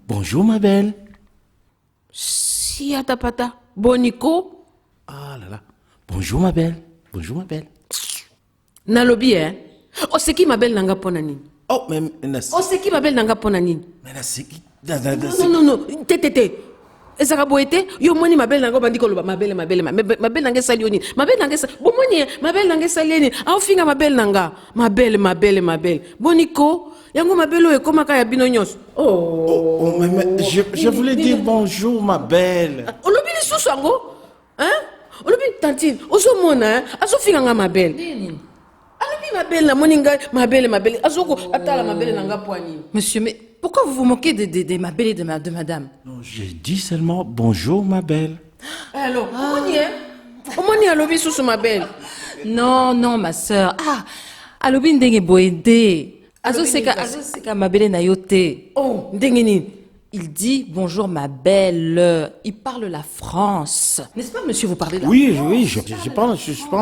Bonjour ma belle. Si atapata. Boniko. Ah là là. Bonjour ma belle. Bonjour ma belle. Nalobi O c'est qui ma belle nanga pona nini? Oh mais O c'est qui ma belle nanga pona nini? mais c'est qui? Non. Té. Ezaka boete yo moni ma belle nanga bandi koloba ma belle nanga sali oni. Ma belle nanga sali. Bomoni ma belle nanga sali ni. A finga ma belle nanga. Ma belle. Boniko. Yango ma belle o ekomaka ya bino nyos. Oh mais je voulais dire bonjour ma belle. Olobi li susu ango? Hein? Olobi tantine. Ozo mona, azo finga nga ma belle. Alobi ma belle na moninga, ma belle. Azoko atala ma belle nanga poani. Monsieur, mais pourquoi vous vous moquez de ma belle et de madame? Non, j'ai dit seulement bonjour ma belle. Alors, omoni alobi susu ma belle. Non, ma sœur. Alobi ndenge boede. Azo seka ma belle na yote. Oh, ndenge nini? Il dit bonjour ma belle. Il parle la France. N'est-ce pas, monsieur, vous parlez la Oui, je parle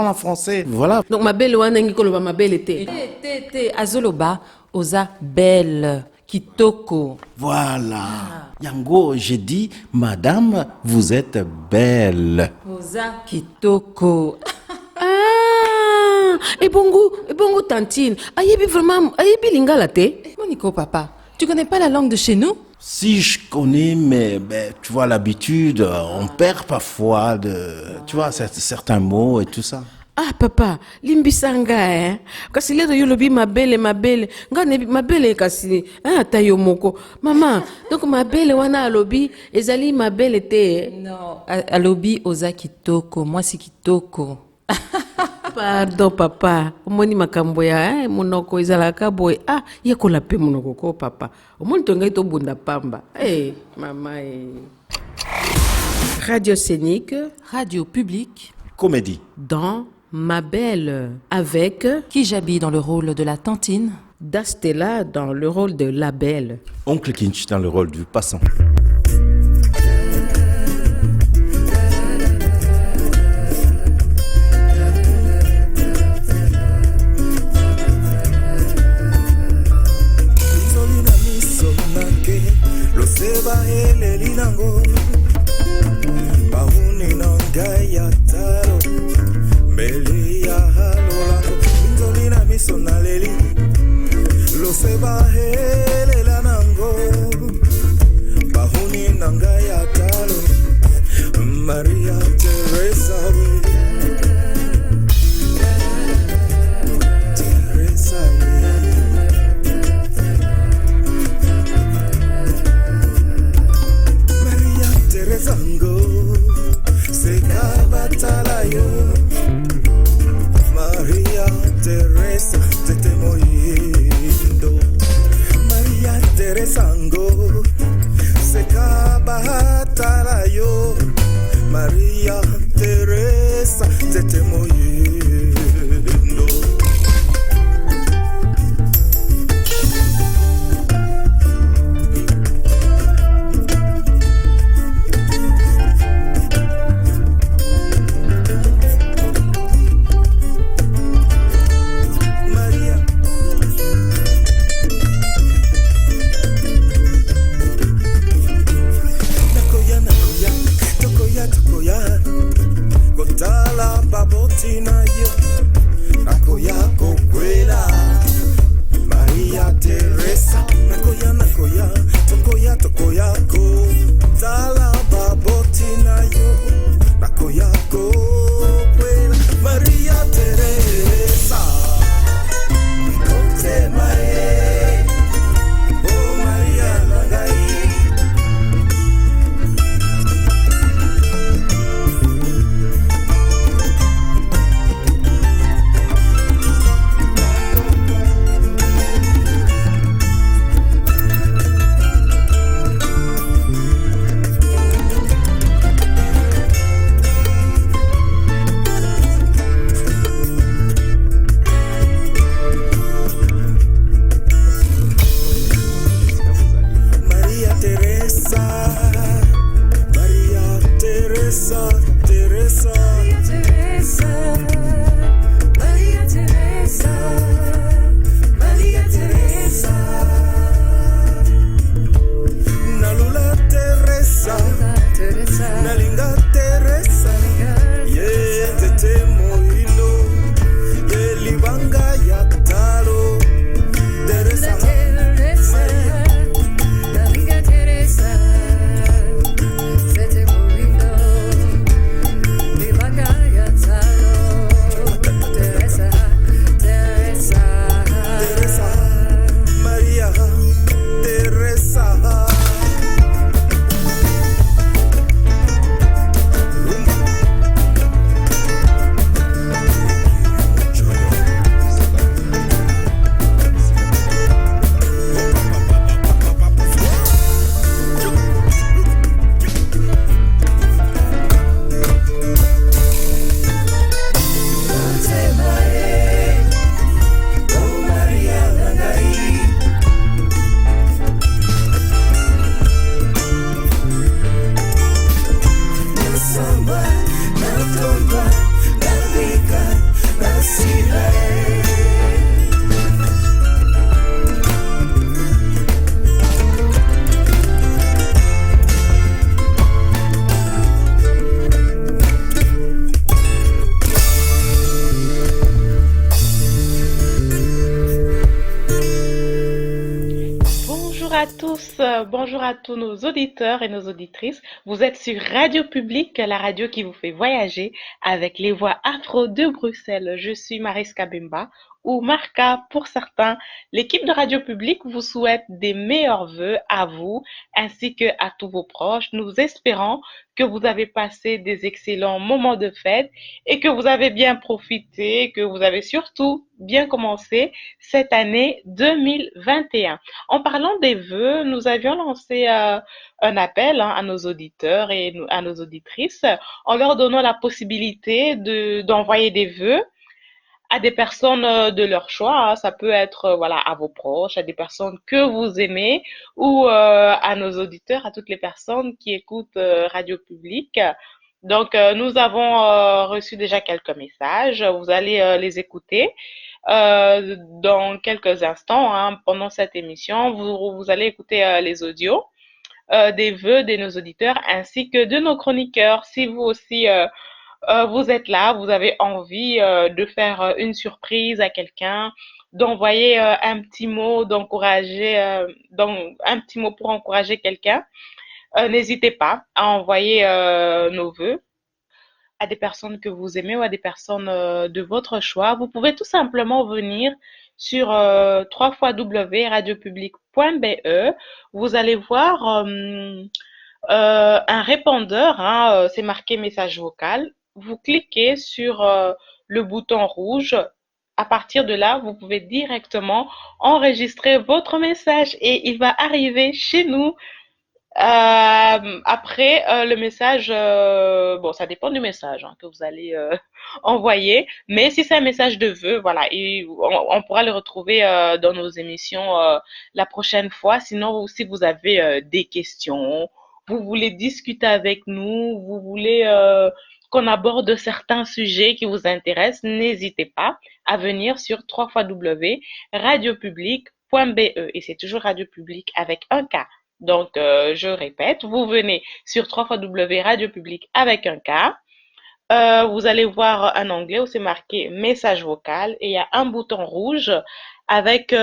en français. Voilà. Donc ma belle wana ngi koloba ma belle était. Té azoloba oza belle kitoko. Voilà. Yango, j'ai dit madame, vous êtes belle. Oza kitoko. Ebongo tantine. Ayebi lingala te. Monico, papa, tu connais pas la langue de chez nous? Si je connais, mais tu vois l'habitude, on perd parfois tu vois, certains mots et tout ça. Ah papa, limbisanga kasi lero yo lobi ma belle. Nga ne ma belle kasi tayo moko. Maman, donc ma belle wana alobi ezali ma belle te. Non, alobi oza kitoko, moi c'est kitoko. Pardon papa, omoni makambo ya monoko ezalaka boy. Yekola pe monoko ko papa. Omoni tonga to bunda pamba. Mama Radio scénique, radio publique, comédie. Dans Ma belle avec Kijabi dans le rôle de la tantine, Dastella dans le rôle de la belle, Oncle Kinch dans le rôle du passant. Maria Teresa, Maria Teresa ngo sekabatalayo. Maria Teresa tete moyindo. Bonjour à tous, bonjour à tous nos auditeurs et nos auditrices. Vous êtes sur Radio Public, la radio qui vous fait voyager avec les voix afro de Bruxelles. Je suis Mariska Bemba, ou Marca pour certains. L'équipe de Radio Public vous souhaite des meilleurs vœux à vous ainsi que à tous vos proches. Nous espérons que vous avez passé des excellents moments de fête et que vous avez bien profité, que vous avez surtout bien commencé cette année 2021. En parlant des vœux, nous avions lancé un appel à nos auditeurs et à nos auditrices en leur donnant la possibilité d'envoyer des vœux à des personnes de leur choix. Ça peut être voilà, à vos proches, à des personnes que vous aimez ou à nos auditeurs, à toutes les personnes qui écoutent Radio Public. Donc, nous avons reçu déjà quelques messages. Vous allez les écouter dans quelques instants. Hein, pendant cette émission, vous allez écouter les audios des vœux de nos auditeurs ainsi que de nos chroniqueurs. Si vous aussi vous êtes là, vous avez envie de faire une surprise à quelqu'un, d'envoyer un petit mot, d'encourager, un petit mot pour encourager quelqu'un, n'hésitez pas à envoyer nos vœux à des personnes que vous aimez ou à des personnes de votre choix. Vous pouvez tout simplement venir sur www.radiopublic.be. Vous allez voir un répondeur, hein, c'est marqué message vocal. Vous cliquez sur le bouton rouge. À partir de là, vous pouvez directement enregistrer votre message et il va arriver chez nous. Après, le message, bon, ça dépend du message hein, que vous allez envoyer, mais si c'est un message de vœux, voilà, on pourra le retrouver dans nos émissions la prochaine fois. Sinon, si vous avez des questions, vous voulez discuter avec nous, vous voulez qu'on aborde certains sujets qui vous intéressent, n'hésitez pas à venir sur www.radiopublic.be et c'est toujours Radio Public avec un K. Donc, je répète, vous venez sur www.radiopublic avec un K. Vous allez voir un onglet où c'est marqué message vocal et il y a un bouton rouge avec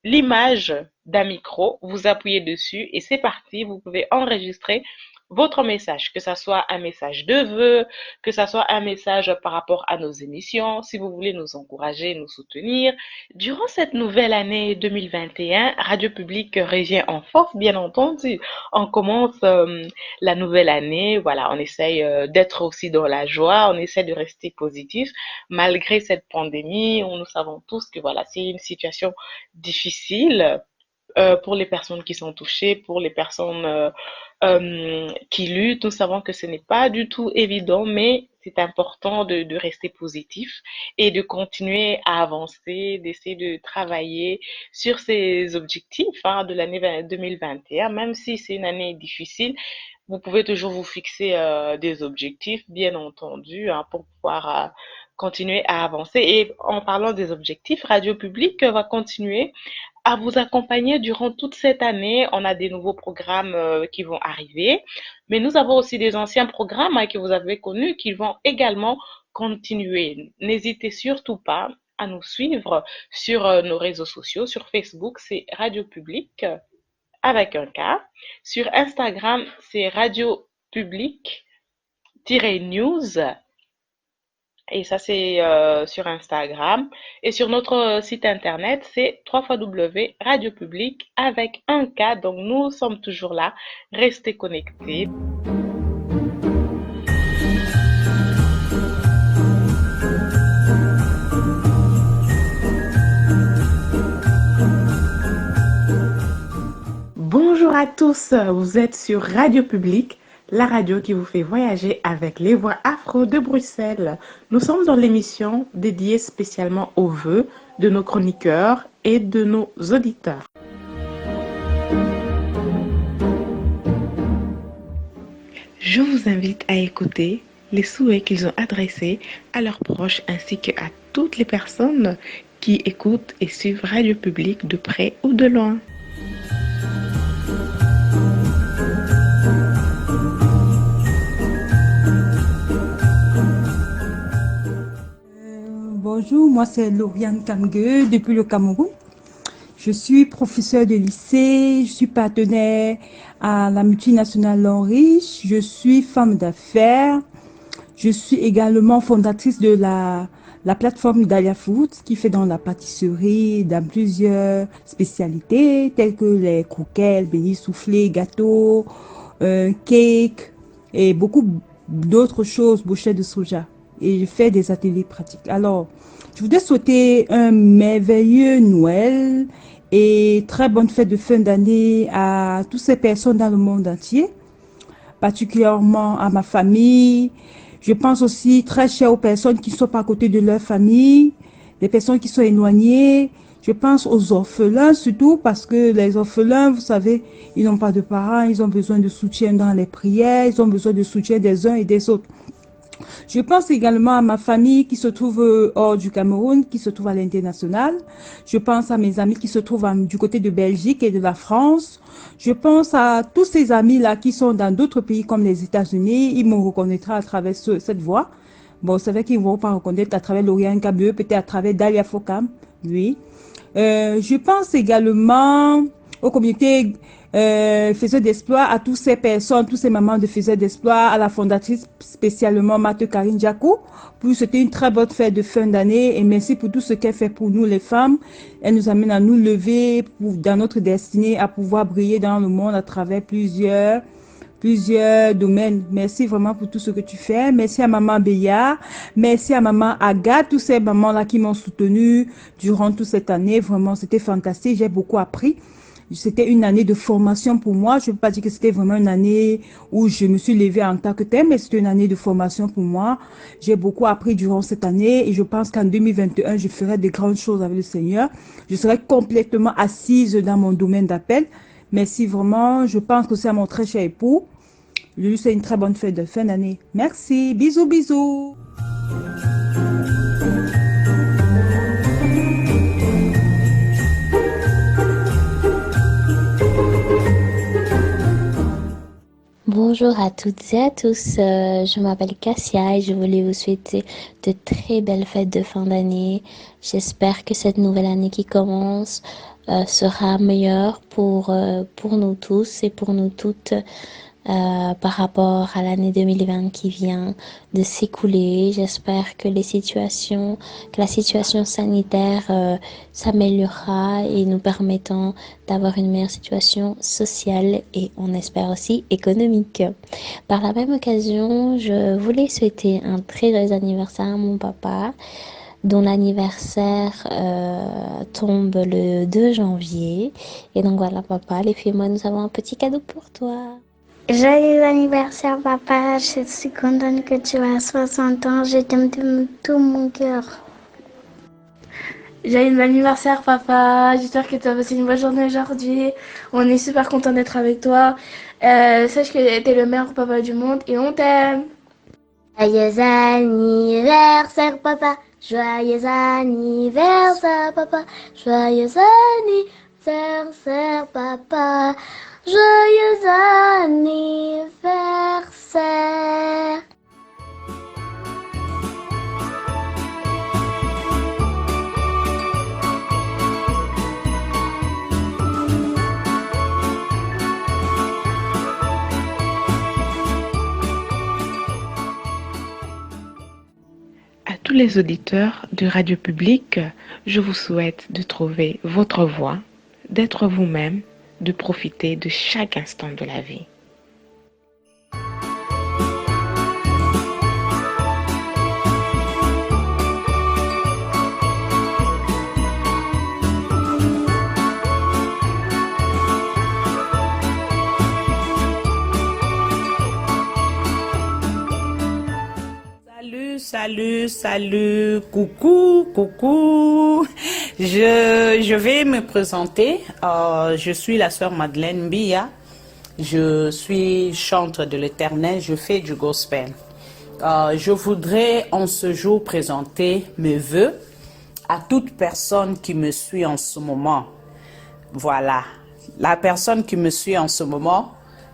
l'image d'un micro. Vous appuyez dessus et c'est parti. Vous pouvez enregistrer votre message, que ça soit un message de vœux, que ça soit un message par rapport à nos émissions, si vous voulez nous encourager, nous soutenir. Durant cette nouvelle année 2021, Radio Public revient en force, bien entendu. On commence la nouvelle année, voilà, on essaye d'être aussi dans la joie, on essaie de rester positif malgré cette pandémie. Nous savons tous que voilà, c'est une situation difficile pour les personnes qui sont touchées, pour les personnes qui luttent. Nous savons que ce n'est pas du tout évident, mais c'est important de rester positif et de continuer à avancer, d'essayer de travailler sur ces objectifs hein, de l'année 2021. Même si c'est une année difficile, vous pouvez toujours vous fixer des objectifs, bien entendu, hein, pour pouvoir continuer à avancer. Et en parlant des objectifs, Radio Public va continuer à vous accompagner durant toute cette année. On a des nouveaux programmes qui vont arriver, mais nous avons aussi des anciens programmes hein, que vous avez connus qui vont également continuer. N'hésitez surtout pas à nous suivre sur nos réseaux sociaux. Sur Facebook, c'est Radio Public avec un K. Sur Instagram, c'est Radio Public-News. Et ça, c'est sur Instagram. Et sur notre site internet, c'est www.radiopublic avec un K. Donc, nous sommes toujours là. Restez connectés. Bonjour à tous, vous êtes sur Radio Public, la radio qui vous fait voyager avec les voix afro de Bruxelles. Nous sommes dans l'émission dédiée spécialement aux vœux de nos chroniqueurs et de nos auditeurs. Je vous invite à écouter les souhaits qu'ils ont adressés à leurs proches ainsi qu'à toutes les personnes qui écoutent et suivent Radio Public de près ou de loin. Bonjour, moi c'est Lauriane Kangue depuis le Cameroun. Je suis professeure de lycée, je suis partenaire à la multinationale L'Enriche, je suis femme d'affaires, je suis également fondatrice de la plateforme Dahlia Food qui fait dans la pâtisserie, dans plusieurs spécialités telles que les croquettes, beignets soufflés, gâteaux, cakes et beaucoup d'autres choses, bouchées de soja. Et je fais des ateliers pratiques. Alors, je voudrais souhaiter un merveilleux Noël et très bonne fête de fin d'année à toutes ces personnes dans le monde entier, particulièrement à ma famille. Je pense aussi très cher aux personnes qui sont pas à côté de leur famille, les personnes qui sont éloignées. Je pense aux orphelins surtout parce que les orphelins, vous savez, ils n'ont pas de parents, ils ont besoin de soutien dans les prières, ils ont besoin de soutien des uns et des autres. Je pense également à ma famille qui se trouve hors du Cameroun, qui se trouve à l'international. Je pense à mes amis qui se trouvent du côté de Belgique et de la France. Je pense à tous ces amis-là qui sont dans d'autres pays comme les États-Unis. Ils me reconnaîtront à travers cette voix. Bon, c'est vrai qu'ils ne vont pas reconnaître à travers Lauriane Kabeu, peut-être à travers Dahlia Fokam, oui. Je pense également aux communautés faiseurs d'espoir, à toutes ces personnes, tous ces mamans de faiseurs d'espoir, à la fondatrice spécialement Mathieu Karine Diakou, pour c'était une très bonne fête de fin d'année et merci pour tout ce qu'elle fait pour nous les femmes. Elle nous amène à nous lever dans notre destinée, à pouvoir briller dans le monde à travers plusieurs domaines. Merci vraiment pour tout ce que tu fais. Merci à maman Béa. Merci à maman Agathe, tous ces mamans-là qui m'ont soutenue durant toute cette année. Vraiment, c'était fantastique. J'ai beaucoup appris. C'était une année de formation pour moi. Je ne peux pas dire que c'était vraiment une année où je me suis levée en tant que telle, mais c'était une année de formation pour moi. J'ai beaucoup appris durant cette année et je pense qu'en 2021, je ferai des grandes choses avec le Seigneur. Je serai complètement assise dans mon domaine d'appel. Merci vraiment. Je pense que c'est à mon très cher époux. Je lui souhaite une très bonne fête de fin d'année. Merci. Bisous, bisous. Bonjour à toutes et à tous, je m'appelle Cassia et je voulais vous souhaiter de très belles fêtes de fin d'année. J'espère que cette nouvelle année qui commence sera meilleure pour nous tous et pour nous toutes par rapport à l'année 2020 qui vient de s'écouler. J'espère que la situation sanitaire s'améliorera et nous permettant d'avoir une meilleure situation sociale et on espère aussi économique. Par la même occasion, je voulais souhaiter un très joyeux anniversaire à mon papa, dont l'anniversaire tombe le 2 janvier. Et donc voilà papa, les filles et moi, nous avons un petit cadeau pour toi. Joyeux anniversaire papa, je suis contente que tu as 60 ans, je t'aime de tout mon cœur. Joyeux anniversaire papa, j'espère que tu as passé une bonne journée aujourd'hui, on est super content d'être avec toi. Sache que tu es le meilleur papa du monde et on t'aime. Joyeux anniversaire papa, joyeux anniversaire papa, joyeux anniversaire papa. Joyeux anniversaire. À tous les auditeurs de Radio Publique, je vous souhaite de trouver votre voie, d'être vous-même, de profiter de chaque instant de la vie. Salut, coucou. Je vais me présenter. Je suis la sœur Madeleine Bia. Je suis chantre de l'Éternel, je fais du gospel. Je voudrais en ce jour présenter mes vœux à toute personne qui me suit en ce moment. Voilà, la personne qui me suit en ce moment,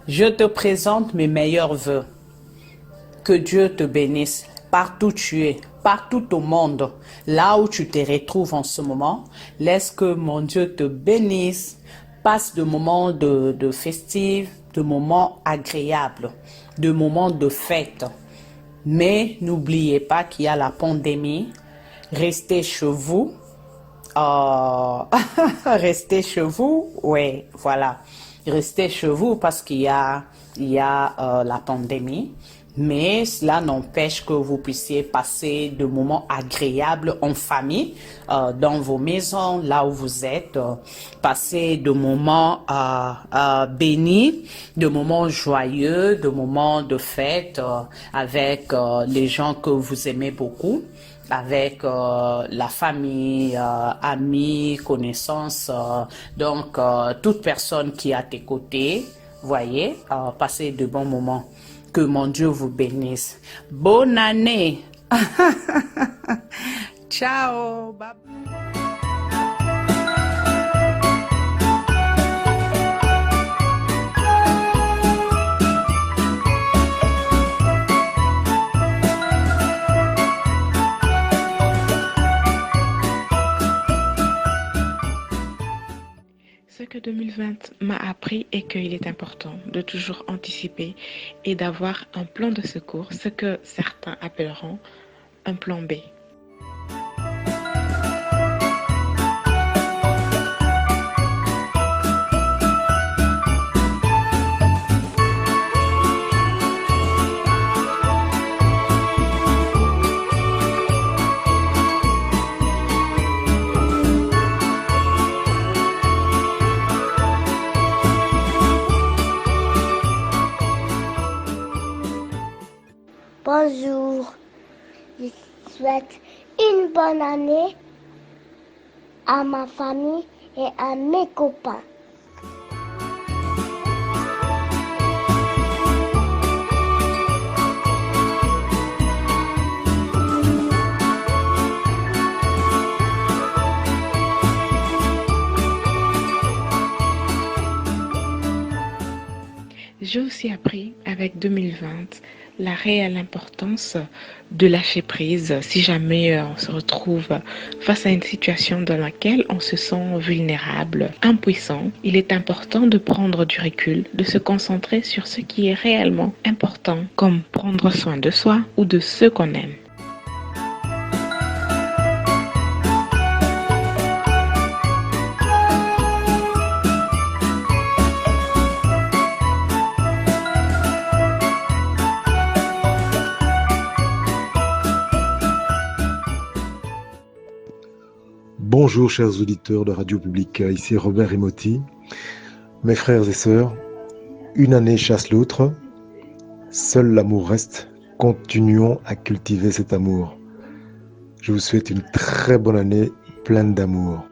je te présente mes meilleurs vœux. Que Dieu te bénisse. Partout où tu es, partout au monde, là où tu te retrouves en ce moment. Laisse que mon Dieu te bénisse. Passe de moments de festifs, de moments agréables, de moments de fête. Mais n'oubliez pas qu'il y a la pandémie. Restez chez vous. Restez chez vous. Oui, voilà. Restez chez vous parce qu'il y a la pandémie. Mais cela n'empêche que vous puissiez passer de moments agréables en famille, dans vos maisons, là où vous êtes, passer de moments bénis, de moments joyeux, de moments de fête avec les gens que vous aimez beaucoup, avec la famille, amis, connaissances, donc toute personne qui est à tes côtés, voyez, passer de bons moments. Que mon Dieu vous bénisse. Bonne année. Ciao. Bye. Ce que 2020 m'a appris est qu'il est important de toujours anticiper et d'avoir un plan de secours, ce que certains appelleront un plan B. Bonjour, je souhaite une bonne année à ma famille et à mes copains. J'ai aussi appris avec 2020 la réelle importance de lâcher prise si jamais on se retrouve face à une situation dans laquelle on se sent vulnérable, impuissant. Il est important de prendre du recul, de se concentrer sur ce qui est réellement important, comme prendre soin de soi ou de ceux qu'on aime. Bonjour chers auditeurs de Radio Publique, ici Robert Rimotti. Mes frères et sœurs, une année chasse l'autre, seul l'amour reste, continuons à cultiver cet amour. Je vous souhaite une très bonne année pleine d'amour.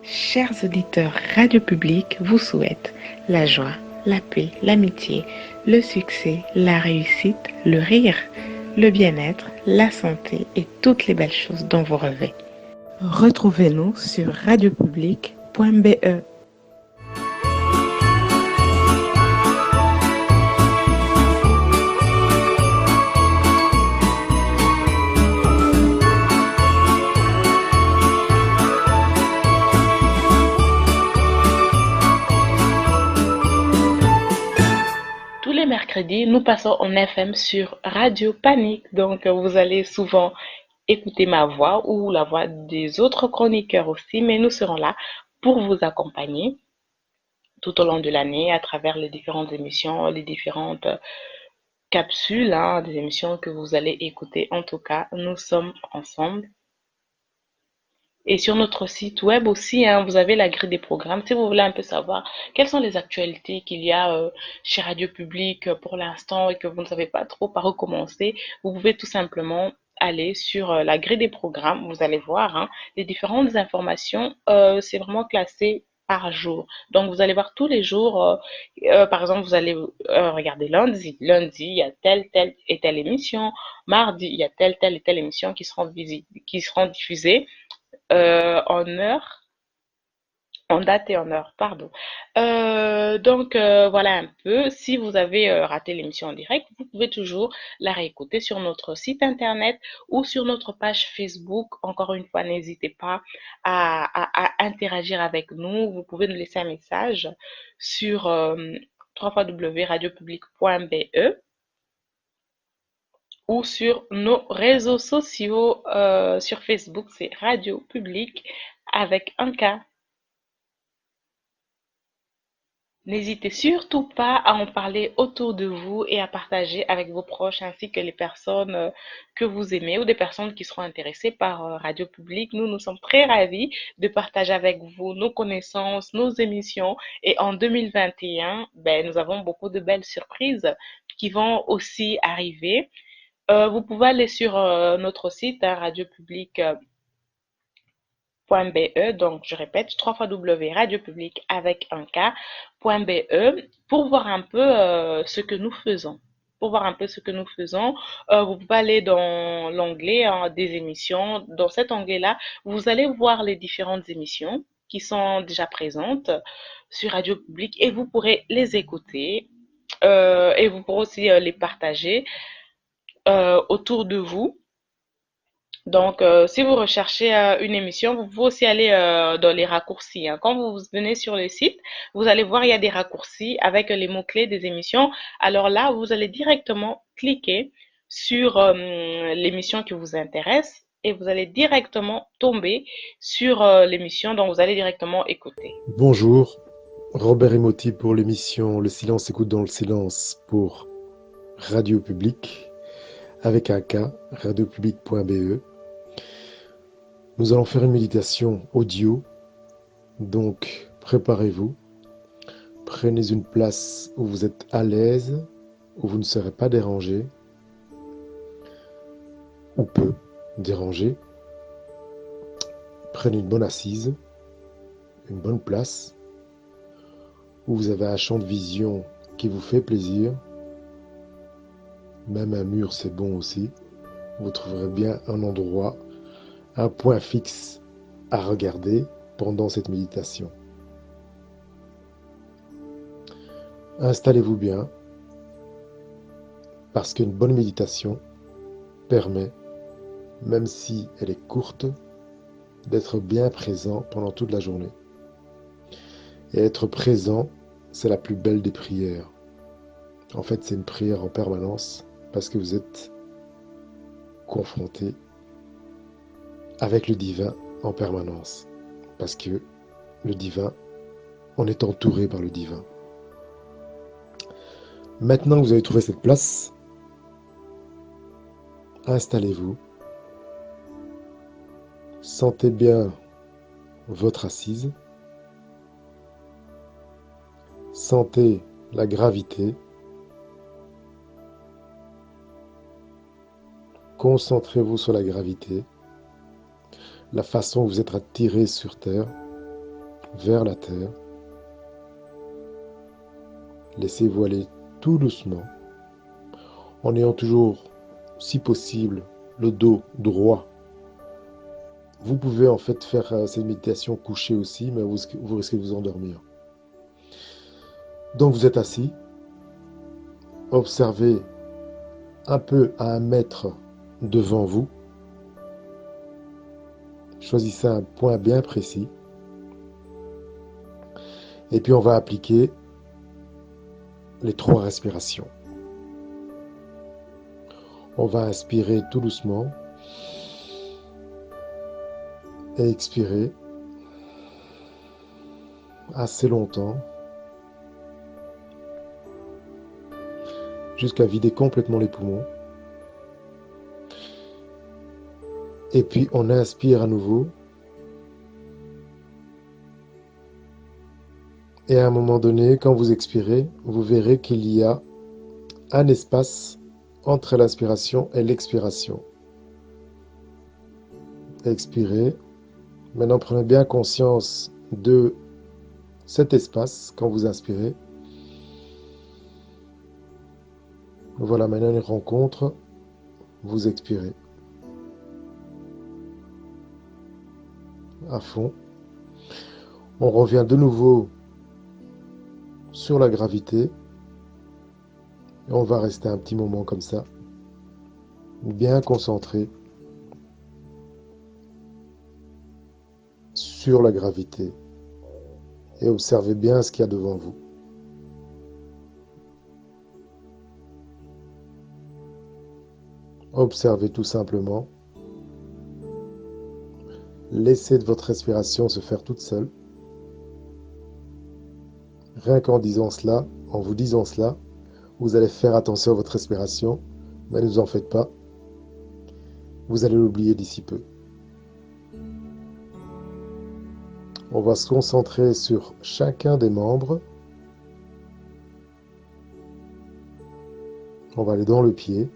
Chers auditeurs, Radio Publique vous souhaite la joie, la paix, l'amitié, le succès, la réussite, le rire, le bien-être, la santé et toutes les belles choses dont vous rêvez. Retrouvez-nous sur radiopublique.be. Mercredi, nous passons en FM sur Radio Panique. Donc, vous allez souvent écouter ma voix ou la voix des autres chroniqueurs aussi, mais nous serons là pour vous accompagner tout au long de l'année à travers les différentes émissions, les différentes capsules, des émissions que vous allez écouter. En tout cas, nous sommes ensemble. Et sur notre site web aussi, vous avez la grille des programmes. Si vous voulez un peu savoir quelles sont les actualités qu'il y a chez Radio Publique pour l'instant et que vous ne savez pas trop par où commencer, vous pouvez tout simplement aller sur la grille des programmes. Vous allez voir les différentes informations. C'est vraiment classé par jour. Donc, vous allez voir tous les jours. Par exemple, vous allez regarder lundi. Lundi, il y a telle et telle émission. Mardi, il y a telle et telle émission qui seront diffusées en heure En date et en heure, pardon. Voilà un peu. Si vous avez raté l'émission en direct, vous pouvez toujours la réécouter sur notre site internet ou sur notre page Facebook. Encore une fois, n'hésitez pas à interagir avec nous. Vous pouvez nous laisser un message sur www.radiopublic.be ou sur nos réseaux sociaux. Sur Facebook, c'est Radio Public avec un K. N'hésitez surtout pas à en parler autour de vous et à partager avec vos proches ainsi que les personnes que vous aimez ou des personnes qui seront intéressées par Radio Public. Nous sommes très ravis de partager avec vous nos connaissances, nos émissions. Et en 2021, nous avons beaucoup de belles surprises qui vont aussi arriver. Vous pouvez aller sur notre site, Radio Public. .be, donc je répète, www.radiopublic avec un K.be pour voir un peu ce que nous faisons. Pour voir un peu ce que nous faisons, vous pouvez aller dans l'onglet des émissions. Dans cet onglet-là, vous allez voir les différentes émissions qui sont déjà présentes sur Radio Public et vous pourrez les écouter et vous pourrez aussi les partager autour de vous. Donc, si vous recherchez une émission, vous pouvez aussi aller dans les raccourcis, hein. Quand vous venez sur le site, vous allez voir, il y a des raccourcis avec les mots-clés des émissions. Alors là, vous allez directement cliquer sur l'émission qui vous intéresse et vous allez directement tomber sur l'émission dont vous allez directement écouter. Bonjour, Robert Emotti pour l'émission Le silence écoute dans le silence pour Radio Public avec un K, radiopublic.be. Nous allons faire une méditation audio, donc préparez-vous. Prenez une place où vous êtes à l'aise, où vous ne serez pas dérangé, ou peu dérangé. Prenez une bonne assise, une bonne place, où vous avez un champ de vision qui vous fait plaisir. Même un mur, c'est bon aussi. Vous trouverez bien un endroit, un point fixe à regarder pendant cette méditation. Installez-vous bien, parce qu'une bonne méditation permet, même si elle est courte, d'être bien présent pendant toute la journée. Et être présent, c'est la plus belle des prières. En fait, c'est une prière en permanence, parce que vous êtes confronté avec le divin en permanence. Parce que le divin, on est entouré par le divin. Maintenant que vous avez trouvé cette place, installez-vous. Sentez bien votre assise. Sentez la gravité. Concentrez-vous sur la gravité, la façon dont vous êtes attiré sur Terre, vers la Terre. Laissez-vous aller tout doucement, en ayant toujours, si possible, le dos droit. Vous pouvez en fait faire cette méditation couchée aussi, mais vous risquez de vous endormir. Donc vous êtes assis, observez un peu à 1 mètre devant vous. Choisissez un point bien précis. Et puis on va appliquer les 3 respirations. On va inspirer tout doucement et expirer assez longtemps jusqu'à vider complètement les poumons. Et puis on inspire à nouveau. Et à un moment donné, quand vous expirez, vous verrez qu'il y a un espace entre l'inspiration et l'expiration. Expirez. Maintenant, prenez bien conscience de cet espace quand vous inspirez. Voilà, maintenant une rencontre, vous expirez. À fond. On revient de nouveau sur la gravité et on va rester un petit moment comme ça, bien concentré sur la gravité et observez bien ce qu'il y a devant vous. Observez tout simplement. Laissez votre respiration se faire toute seule. Rien qu'en disant cela, en vous disant cela, vous allez faire attention à votre respiration, mais ne vous en faites pas. Vous allez l'oublier d'ici peu. On va se concentrer sur chacun des membres. On va aller dans le pied.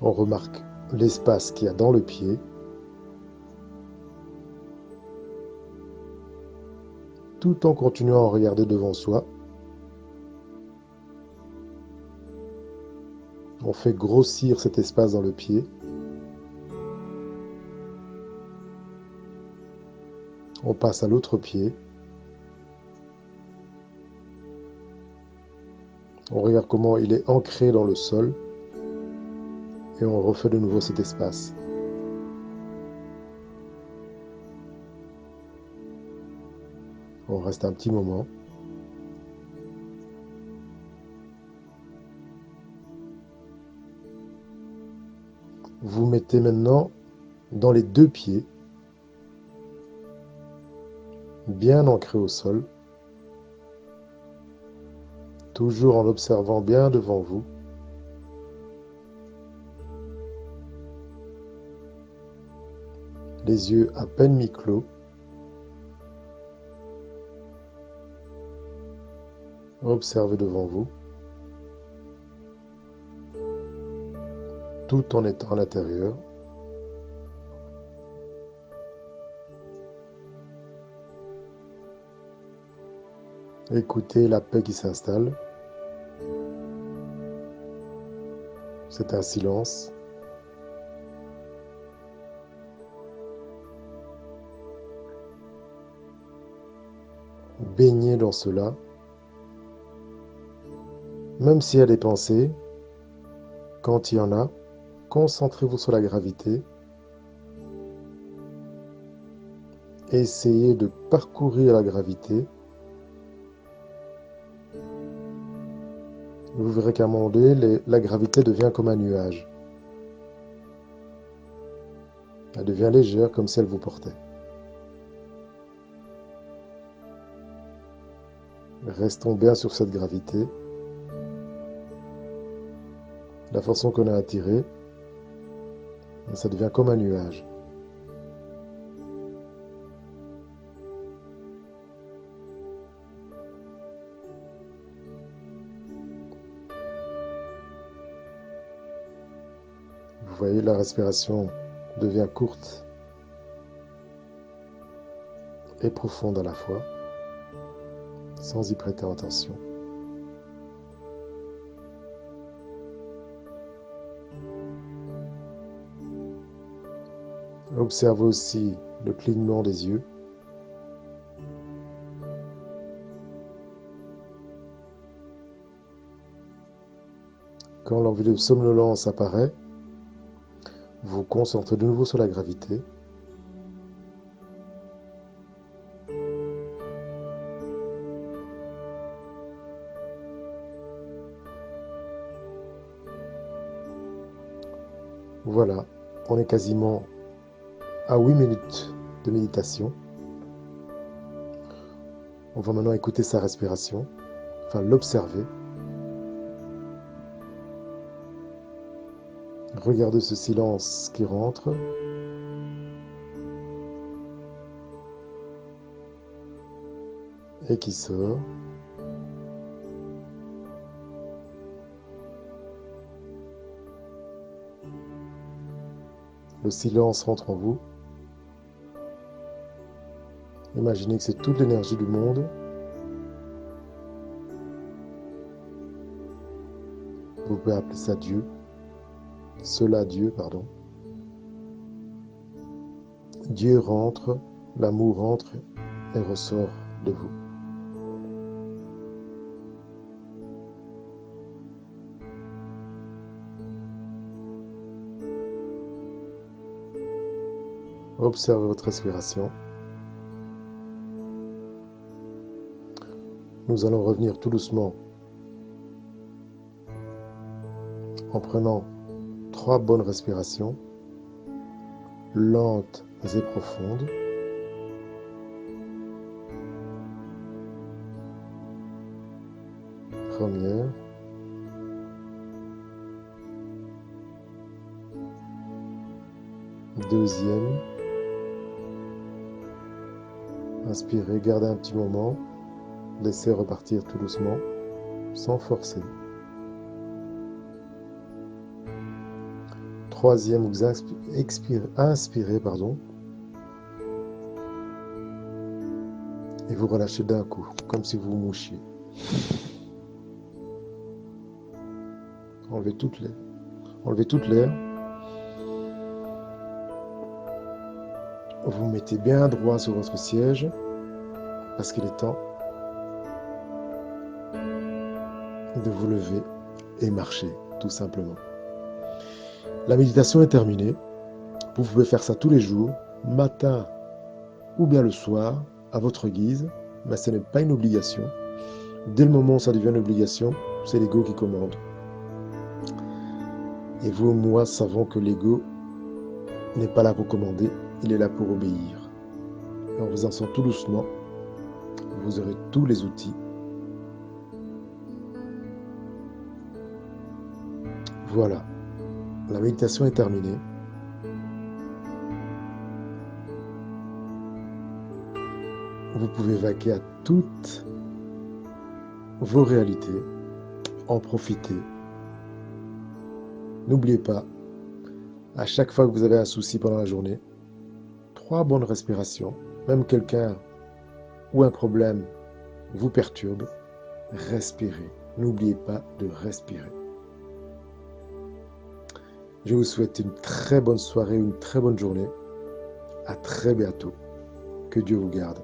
On remarque l'espace qu'il y a dans le pied. Tout en continuant à regarder devant soi. On fait grossir cet espace dans le pied. On passe à l'autre pied. On regarde comment il est ancré dans le sol. Et on refait de nouveau cet espace. On reste un petit moment. Vous mettez maintenant dans les deux pieds, bien ancrés au sol, toujours en observant bien devant vous. Les yeux à peine mi-clos. Observez devant vous, tout en étant à l'intérieur. Écoutez la paix qui s'installe. C'est un silence. Baignez dans cela. Même s'il y a des pensées, quand il y en a, concentrez-vous sur la gravité. Essayez de parcourir la gravité. Vous verrez qu'à un moment donné, la gravité devient comme un nuage. Elle devient légère, comme si elle vous portait. Restons bien sur cette gravité. La façon qu'on a attiré, ça devient comme un nuage. Vous voyez, la respiration devient courte et profonde à la fois, sans y prêter attention. Observez aussi le clignement des yeux. Quand l'envie de somnolence apparaît, vous vous concentrez de nouveau sur la gravité. Voilà, on est quasiment à 8 minutes de méditation. On va maintenant écouter sa respiration, enfin l'observer. Regardez ce silence qui rentre. Et qui sort. Le silence rentre en vous. Imaginez que c'est toute l'énergie du monde. Vous pouvez appeler ça Dieu. Cela Dieu, pardon. Dieu rentre, l'amour rentre et ressort de vous. Observez votre respiration. Nous allons revenir tout doucement en prenant 3 bonnes respirations, lentes et profondes. Première. Deuxième. Inspirez, gardez un petit moment. Laissez repartir tout doucement, sans forcer. Troisième, vous inspirez, et vous relâchez d'un coup, comme si vous mouchiez. Enlevez toute l'air. Vous mettez bien droit sur votre siège, parce qu'il est temps de vous lever et marcher, tout simplement. La méditation est terminée. Vous pouvez faire ça tous les jours, matin ou bien le soir, à votre guise, mais ce n'est pas une obligation. Dès le moment où ça devient une obligation, c'est l'ego qui commande. Et vous et moi savons que l'ego n'est pas là pour commander, il est là pour obéir. Et en faisant ça tout doucement, vous aurez tous les outils. Voilà, la méditation est terminée. Vous pouvez vaquer à toutes vos réalités, en profiter. N'oubliez pas, à chaque fois que vous avez un souci pendant la journée, 3 bonnes respirations, même quelqu'un ou un problème vous perturbe, respirez. N'oubliez pas de respirer. Je vous souhaite une très bonne soirée, une très bonne journée. À très bientôt. Que Dieu vous garde.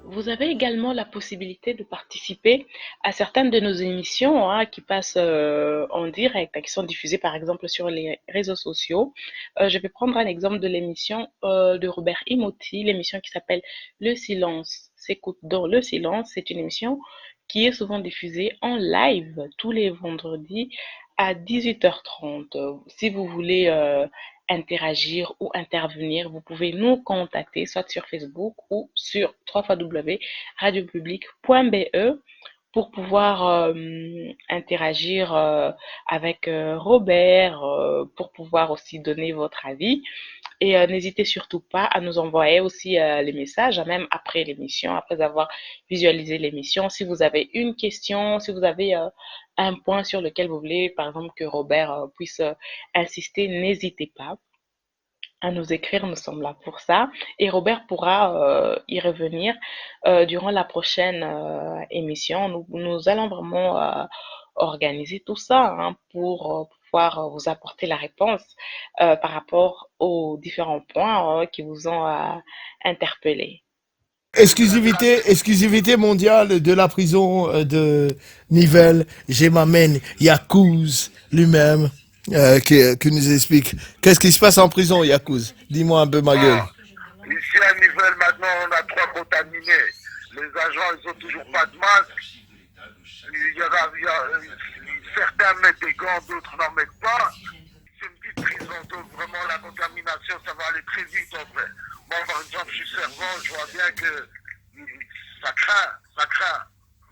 Vous avez également la possibilité de participer à certaines de nos émissions qui passent en direct, qui sont diffusées par exemple sur les réseaux sociaux. Je vais prendre un exemple de l'émission de Robert Imotti, l'émission qui s'appelle Le Silence s'écoute dans le silence. C'est une émission qui est souvent diffusée en live tous les vendredis à 18h30. Si vous voulez interagir ou intervenir, vous pouvez nous contacter soit sur Facebook ou sur www.radiopublic.be pour pouvoir interagir avec Robert, pour pouvoir aussi donner votre avis. Et n'hésitez surtout pas à nous envoyer aussi les messages, même après l'émission, après avoir visualisé l'émission. Si vous avez une question, si vous avez un point sur lequel vous voulez, par exemple, que Robert puisse insister, n'hésitez pas à nous écrire, nous sommes là pour ça. Et Robert pourra y revenir durant la prochaine émission. Nous allons vraiment organiser tout ça pour pouvoir vous apporter la réponse par rapport aux différents points qui vous ont interpellé. Exclusivité mondiale de la prison de Nivelles. Je m'amène Yakouz lui-même qui nous explique. Qu'est-ce qui se passe en prison, Yakouz? Dis-moi un peu ma gueule. Ici à Nivelles, maintenant, on a 3 contaminés. Les agents, ils ont toujours pas de masque. Certains mettent des gants, d'autres n'en mettent pas. C'est une petite prison, donc vraiment la contamination, ça va aller très vite en fait. Moi, par exemple, je suis servant, je vois bien que ça craint.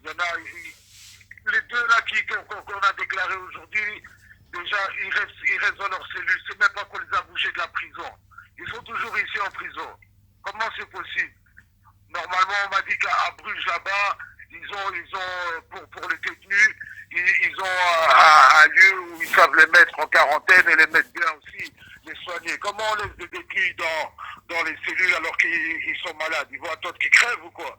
Il y en a, les 2 là qu'on a déclarés aujourd'hui, déjà, ils restent dans leur cellule. C'est même pas qu'on les a bougés de la prison. Ils sont toujours ici en prison. Comment c'est possible? Normalement, on m'a dit qu'à Bruges, là-bas, ils ont pour les détenus, ils ont un lieu où ils savent les mettre en quarantaine et les mettre bien aussi, les soigner. Comment on laisse des détenus dans les cellules alors qu'ils sont malades? Ils vont attendre qu'ils crèvent ou quoi?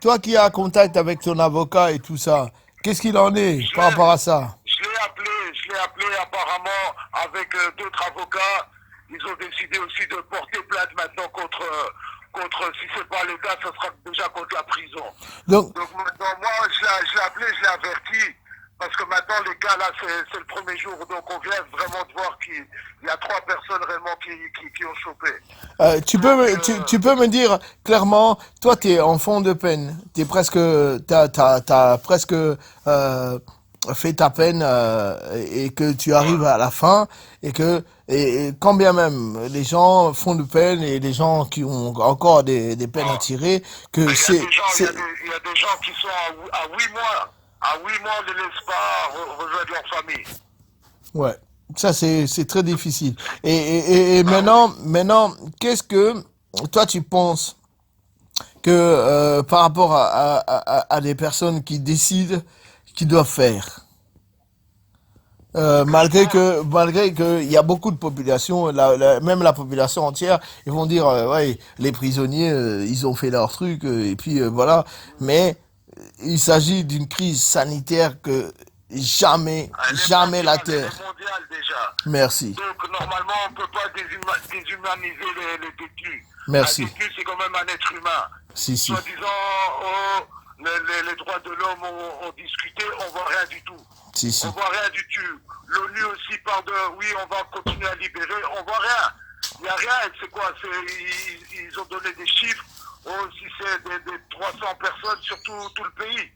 Toi qui as contact avec ton avocat et tout ça, qu'est-ce qu'il en est par rapport à ça? Je l'ai appelé apparemment avec d'autres avocats. ils ont décidé aussi de porter plainte maintenant contre si c'est pas l'État, ça sera déjà contre la prison. Donc Maintenant, moi, je l'ai appelé, je l'ai averti, parce que maintenant, les cas, là, c'est le premier jour, donc on vient vraiment de voir qu'il y a 3 personnes réellement qui ont chopé. tu peux me dire clairement, toi, tu es en fond de peine. T'as presque fait ta peine et que tu arrives à la fin et quand bien même les gens font de peine et les gens qui ont encore des peines à tirer, que Il y a des gens qui sont à 8 mois. À 8 mois, on ne les laisse pas rejoindre leur famille. Ouais, ça c'est très difficile. Et maintenant, qu'est-ce que toi tu penses que par rapport à des personnes qui décident qu'ils doivent faire? Malgré que il y a beaucoup de populations, même la population entière, ils vont dire ouais, les prisonniers ils ont fait leur truc et puis voilà. Mais il s'agit d'une crise sanitaire que jamais la Terre. Mondiale déjà. Merci. Donc normalement on ne peut pas déshumaniser les détenus. Merci. Un détenu c'est quand même un être humain. Si. Soi-disant les droits de l'homme ont discuté, on voit rien du tout. Si. On voit rien du tout. L'ONU aussi parle de oui, on va continuer à libérer, on voit rien. Il n'y a rien, c'est quoi? Ils ont donné des chiffres, si c'est des 300 personnes sur tout le pays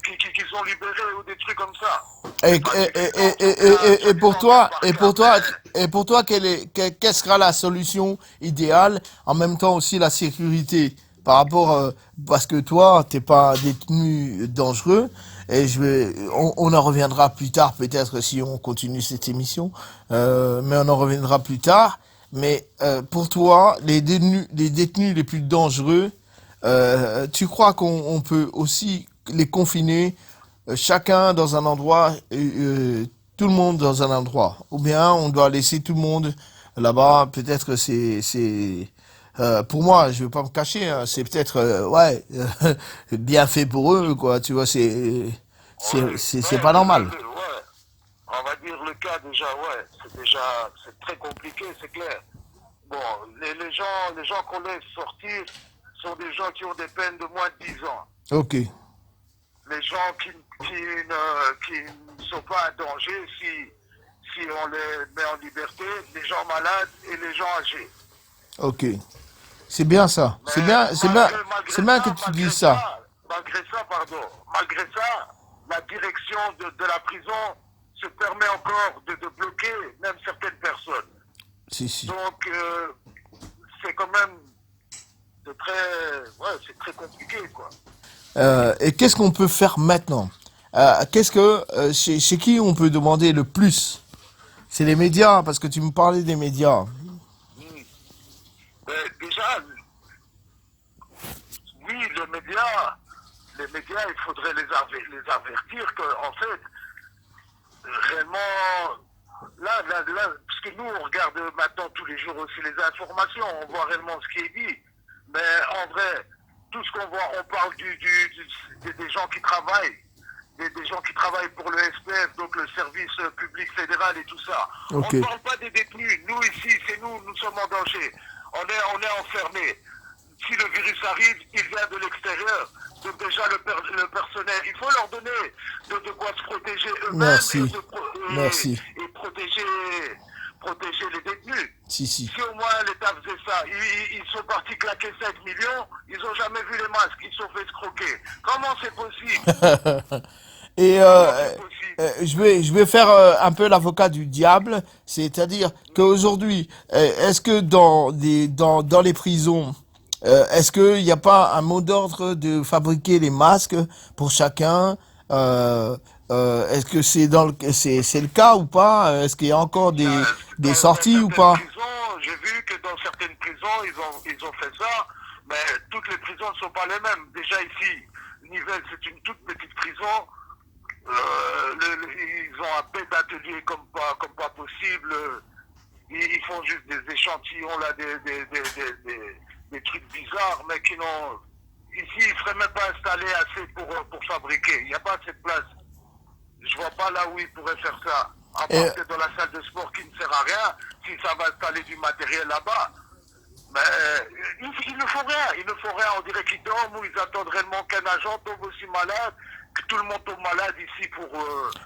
qui sont libérées ou des trucs comme ça. Et pour toi, quelle sera la solution idéale, en même temps aussi la sécurité par rapport, parce que toi, t'es pas un détenu dangereux, et on en reviendra plus tard, peut-être si on continue cette émission, mais on en reviendra plus tard. Mais pour toi, les détenus les plus dangereux, tu crois qu'on peut aussi les confiner, chacun dans un endroit, tout le monde dans un endroit, ou bien on doit laisser tout le monde là-bas? Peut-être pour moi, je veux pas me cacher, hein, c'est peut-être bien fait pour eux, quoi. Tu vois, c'est pas normal. Ouais, on va dire le cas déjà, c'est très compliqué, c'est clair. Bon, les gens qu'on laisse sortir sont des gens qui ont des peines de moins de 10 ans. Ok. Les gens qui ne sont pas en danger si on les met en liberté, les gens malades et les gens âgés. Ok. C'est bien ça. C'est bien que tu dises ça. Malgré ça, la direction de la prison se permet encore de bloquer même certaines personnes. Si. Donc, c'est quand même c'est très compliqué, quoi. Et qu'est-ce qu'on peut faire maintenant? Chez qui on peut demander le plus? C'est les médias, parce que tu me parlais des médias. Déjà, oui, les médias, il faudrait les avertir qu'en fait, réellement, là, parce que nous, on regarde maintenant tous les jours aussi les informations, on voit réellement ce qui est dit. Mais en vrai, tout ce qu'on voit, on parle des gens qui travaillent, des gens qui travaillent pour le SPF, donc le service public fédéral et tout ça. Okay. On ne parle pas des détenus. Nous ici, nous sommes en danger. On est enfermés. Si le virus arrive, il vient de l'extérieur. Donc déjà, le personnel, il faut leur donner de quoi se protéger eux-mêmes. Merci. Et protéger les détenus. Si. Si au moins l'État faisait ça, ils sont partis claquer 5 millions, ils n'ont jamais vu les masques, ils se sont fait escroquer. Comment c'est possible? Et je vais faire un peu l'avocat du diable, c'est-à-dire qu'aujourd'hui, est-ce que dans les prisons, est-ce qu'il n'y a pas un mot d'ordre de fabriquer les masques pour chacun? Est-ce que c'est le cas ou pas? Est-ce qu'il y a encore des sorties ou pas? J'ai vu que dans certaines prisons, ils ont fait ça, mais toutes les prisons ne sont pas les mêmes. Déjà ici, Nivelles, c'est une toute petite prison. Ils ont un bête d'atelier comme pas possible. Ils font juste des échantillons, là, des trucs bizarres, mais qui n'ont... Ici, ils ne seraient même pas installés assez pour fabriquer. Il n'y a pas assez de place. Je vois pas là où ils pourraient faire ça. À part que dans la salle de sport qui ne sert à rien, si ça va installer du matériel là-bas. Mais ils ne font rien, on dirait qu'ils dorment ou ils attendent réellement qu'un agent tombe aussi malade, que tout le monde tombe malade ici pour...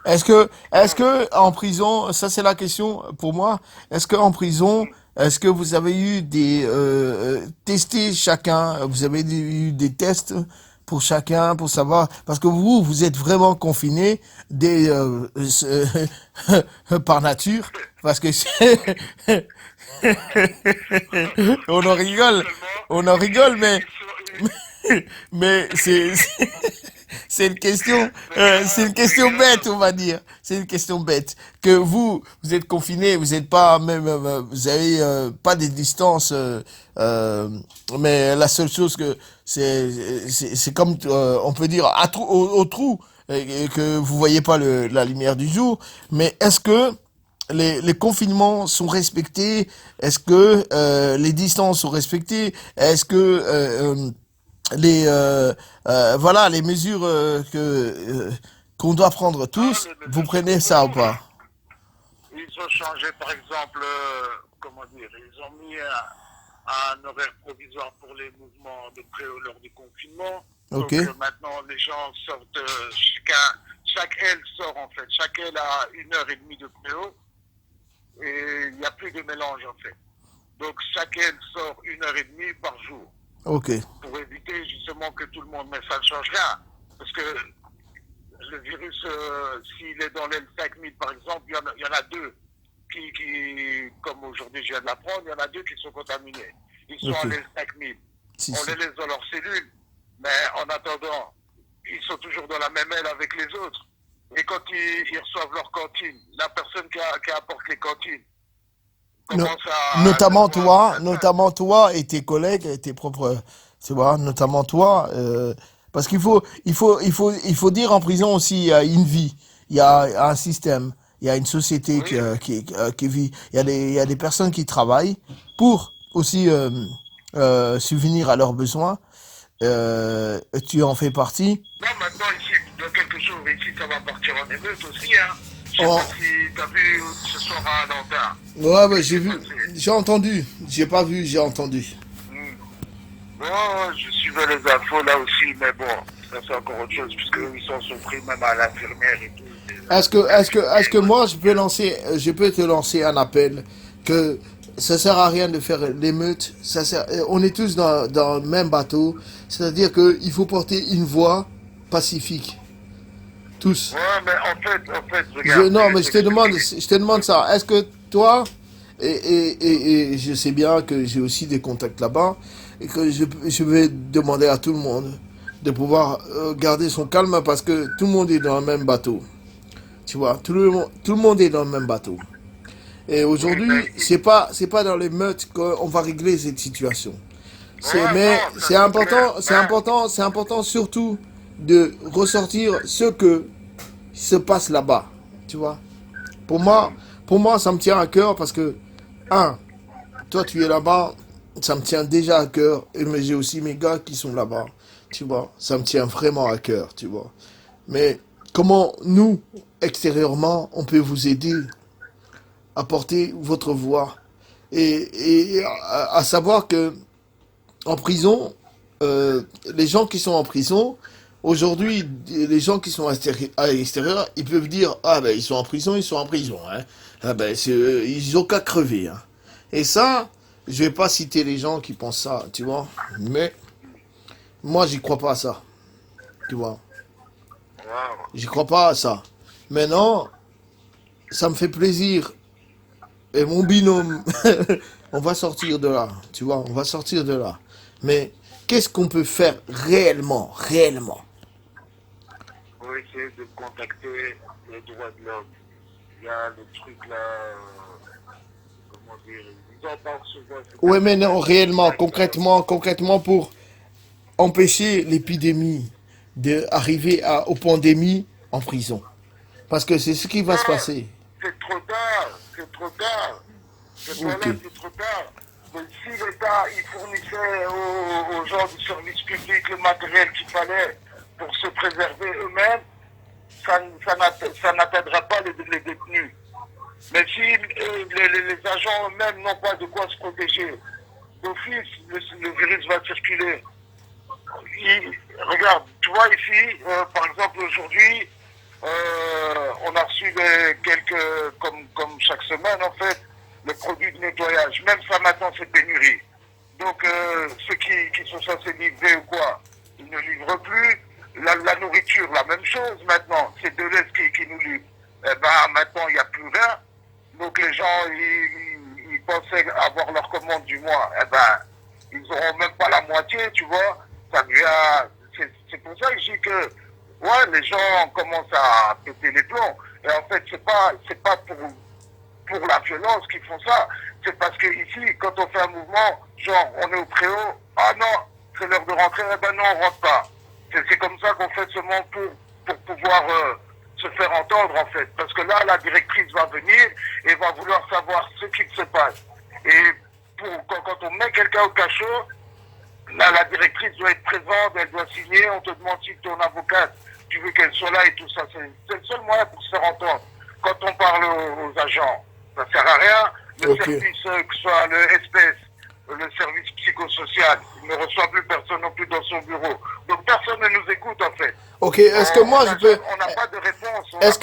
Est-ce que en prison, ça c'est la question pour moi, est-ce que en prison, est-ce que vous avez eu des testé chacun, vous avez eu des tests pour chacun pour savoir, parce que vous êtes vraiment confinés par nature, parce que on en rigole, mais c'est une question bête, on va dire. C'est une question bête. Que vous êtes confinés, vous êtes pas même, vous avez pas des distances, mais la seule chose que c'est comme, on peut dire, au trou, et que vous voyez pas la lumière du jour. Mais est-ce que les confinements sont respectés? Est-ce que les distances sont respectées? Est-ce que voilà, les mesures qu'on doit prendre tous, vous prenez ça ou pas? Ils ont changé, par exemple, comment dire, ils ont mis un horaire provisoire pour les mouvements de préau lors du confinement. Ok. Donc maintenant, les gens sortent, chaque aile sort en fait. Chaque aile a 1h30 de préau et il n'y a plus de mélange en fait. Donc chaque aile sort 1h30 par jour. Ok. Pour éviter justement que tout le monde, mais ça ne change rien. Parce que le virus, s'il est dans l'aile 5000 par exemple, il y en a deux qui, comme aujourd'hui je viens de l'apprendre, il y en a deux qui sont contaminés. Ils sont à l'aile 5000. On les laisse dans leurs cellules, mais en attendant, ils sont toujours dans la même aile avec les autres. Et quand ils reçoivent leur cantine, la personne qui apporte les cantines, notamment toi et tes collègues et tes propres, tu vois, notamment toi, parce qu'il faut dire en prison aussi, il y a une vie, il y a un système, il y a une société qui vit, il y a des personnes qui travaillent pour aussi subvenir à leurs besoins. Tu en fais partie. Non, maintenant ici, dans quelques jours, ici, ça va partir en émeute aussi, hein. Je sais pas si t'as vu ce soir à Atlanta. Ouais, mais j'ai entendu. J'ai pas vu, j'ai entendu. Bon, je suivais les infos là aussi, mais bon, ça c'est encore autre chose, puisqu'ils sont surpris même à l'infirmière et tout. Est-ce que moi, je peux te lancer un appel que ça sert à rien de faire l'émeute, on est tous dans le même bateau, c'est-à-dire qu'il faut porter une voix pacifique. Tous. Ouais, mais en fait, regarde. Je te demande ça. Est-ce que toi, et je sais bien que j'ai aussi des contacts là-bas, et que je vais demander à tout le monde de pouvoir garder son calme parce que tout le monde est dans le même bateau. Tu vois, tout le monde est dans le même bateau. Et aujourd'hui, c'est pas dans les meutes qu'on va régler cette situation. C'est important surtout de ressortir ce que se passe là-bas, tu vois. Pour moi, ça me tient à cœur parce que, toi tu es là-bas, ça me tient déjà à cœur, mais j'ai aussi mes gars qui sont là-bas, tu vois. Ça me tient vraiment à cœur, tu vois. Mais comment nous, extérieurement, on peut vous aider à porter votre voix et à savoir que en prison, les gens qui sont en prison, aujourd'hui, les gens qui sont à l'extérieur, ils peuvent dire ils sont en prison, hein. Ils ont qu'à crever, hein. Et ça, je vais pas citer les gens qui pensent ça, tu vois, mais moi j'y crois pas à ça, tu vois. J'y crois pas à ça. Maintenant, ça me fait plaisir. Et mon binôme, on va sortir de là, tu vois, on va sortir de là. Mais qu'est-ce qu'on peut faire réellement? Pour essayer de contacter les droits de l'homme. Il y a le truc là, comment dire, ils en parlent souvent. Oui, mais non, réellement, concrètement pour empêcher l'épidémie d'arriver aux pandémies en prison. Parce que c'est ce qui va se passer. C'est trop tard. C'est trop tard. Mais si l'État il fournissait aux gens du service public le matériel qu'il fallait pour se préserver eux-mêmes, ça n'atteindra pas les détenus. Mais si les agents eux-mêmes n'ont pas de quoi se protéger, d'office, le virus va circuler. Regarde, tu vois ici, par exemple aujourd'hui, on a reçu quelques, comme chaque semaine en fait, le produit de nettoyage. Même ça maintenant c'est pénurie. Donc ceux qui sont censés livrer ou quoi, ils ne livrent plus. La nourriture, la même chose maintenant. C'est Deleuze qui nous livre. Eh ben maintenant il n'y a plus rien. Donc les gens, ils pensaient avoir leur commande du mois. Eh ben, ils n'auront même pas la moitié, tu vois. Ça devient... C'est pour ça que je dis que, ouais, les gens commencent à péter les plombs. Et en fait, c'est pas pour la violence qu'ils font ça. C'est parce que ici, quand on fait un mouvement, genre, on est au préau, ah non, c'est l'heure de rentrer, eh ben non, on rentre pas. C'est comme ça qu'on fait seulement pour pouvoir se faire entendre, en fait. Parce que là, la directrice va venir et va vouloir savoir ce qu'il se passe. Et quand on met quelqu'un au cachot, là, la directrice doit être présente, elle doit signer, on te demande si ton avocate, tu veux qu'elle soit là et tout ça. C'est le seul moyen pour se faire entendre. Quand on parle aux agents, ça sert à rien. Le service, que ce soit le SPS, le service psychosocial, il ne reçoit plus personne non plus dans son bureau. Donc personne ne nous écoute en fait. Ok, est-ce que moi je peux... On n'a pas de réponse. Est-ce